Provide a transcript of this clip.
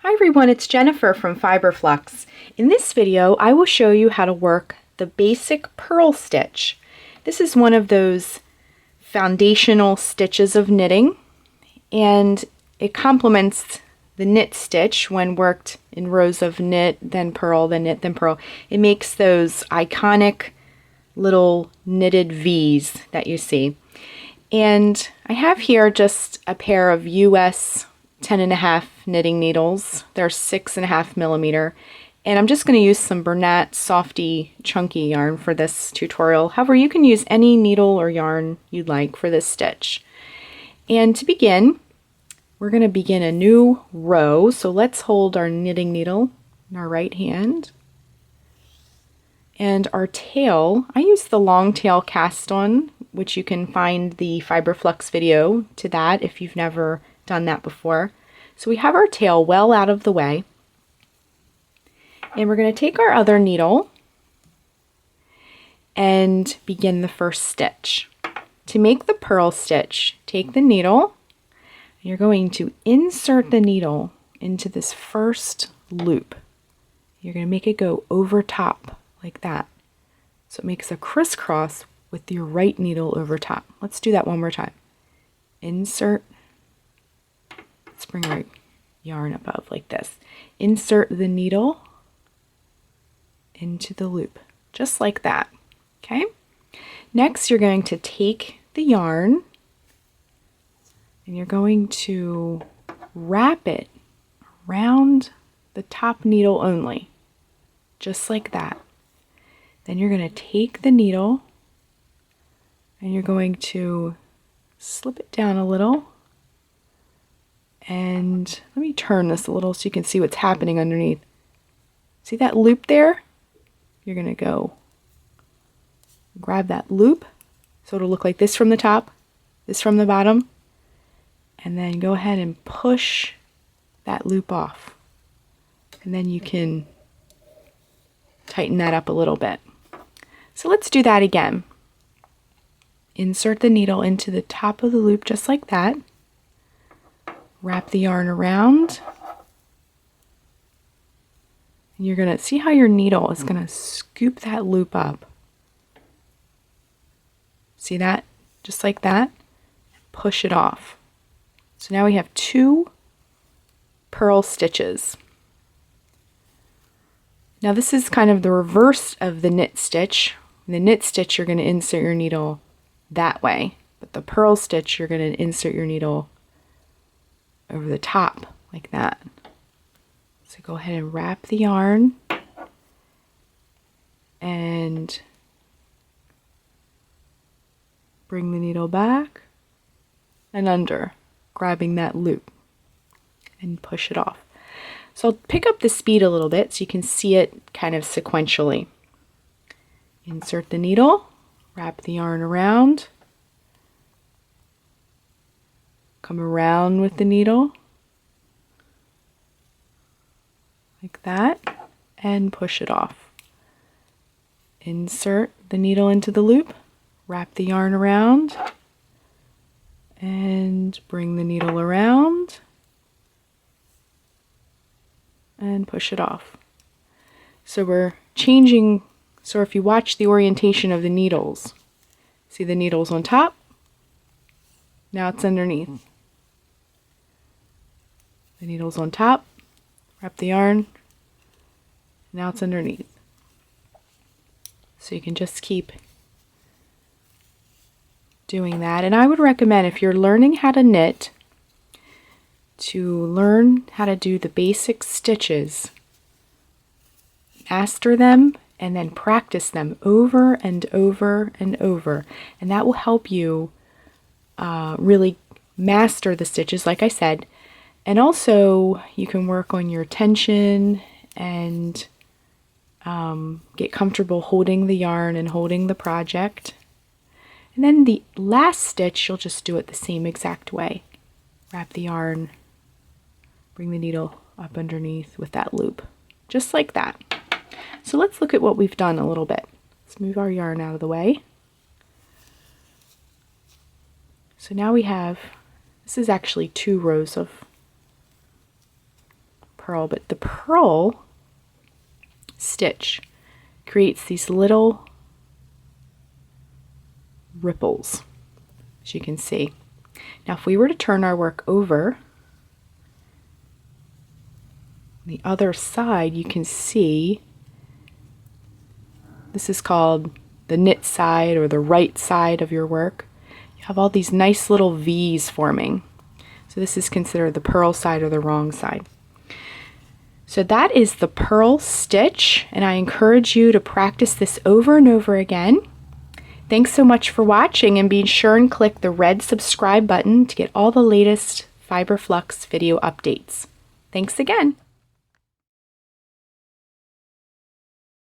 Hi everyone, it's Jennifer from Fiberflux. In this video, I will show you how to work the basic purl stitch. This is one of those foundational stitches of knitting, and it complements the knit stitch when worked in rows of knit, then purl, then knit, then purl. It makes those iconic little knitted V's that you see. And I have here just a pair of US 10.5 knitting needles. They're 6.5 millimeter. And I'm just going to use some Bernat Softy Chunky yarn for this tutorial. However, you can use any needle or yarn you'd like for this stitch. And to begin, we're going to begin a new row. So let's hold our knitting needle in our right hand. And our tail, I use the long tail cast on, which you can find the Fiberflux video to that if you've never done that before. So we have our tail well out of the way. And we're going to take our other needle and begin the first stitch. To make the purl stitch, take the needle, and you're going to insert the needle into this first loop. You're going to make it go over top like that. So it makes a crisscross with your right needle over top. Let's do that one more time. Insert, let's bring our yarn above like this. Insert the needle into the loop, just like that, okay? Next, you're going to take the yarn and you're going to wrap it around the top needle only, just like that. Then you're going to take the needle and you're going to slip it down a little. And let me turn this a little so you can see what's happening underneath. See that loop there? You're going to go grab that loop so it'll look like this from the top, this from the bottom, and then go ahead and push that loop off. And then you can tighten that up a little bit. So let's do that again. Insert the needle into the top of the loop just like that. Wrap the yarn around. And you're going to see how your needle is going to scoop that loop up. See that? Just like that. Push it off. So now we have 2 purl stitches. Now this is kind of the reverse of the knit stitch. In the knit stitch, you're going to insert your needle that way, but the purl stitch, you're going to insert your needle over the top like that. So go ahead and wrap the yarn and bring the needle back and under, grabbing that loop and push it off. So I'll pick up the speed a little bit so you can see it kind of sequentially. Insert the needle, wrap the yarn around, come around with the needle like that and push it off. Insert the needle into the loop, wrap the yarn around and bring the needle around and push it off. So we're changing. So if you watch the orientation of the needles, see the needles on top, now it's underneath. The needle's on top, wrap the yarn, now it's underneath. So you can just keep doing that. And I would recommend, if you're learning how to knit, to learn how to do the basic stitches, master them, and then practice them over and over and over. And that will help you really master the stitches, like I said. And also, you can work on your tension and get comfortable holding the yarn and holding the project. And then the last stitch, you'll just do it the same exact way. Wrap the yarn, bring the needle up underneath with that loop, just like that. So let's look at what we've done a little bit. Let's move our yarn out of the way. So now we have, this is actually 2 rows of purl, but the purl stitch creates these little ripples, as you can see. Now if we were to turn our work over, the other side, you can see this is called the knit side or the right side of your work. You have all these nice little V's forming. So this is considered the purl side or the wrong side. So that is the purl stitch, and I encourage you to practice this over and over again. Thanks so much for watching, and be sure and click the red subscribe button to get all the latest Fiber Flux video updates. Thanks again.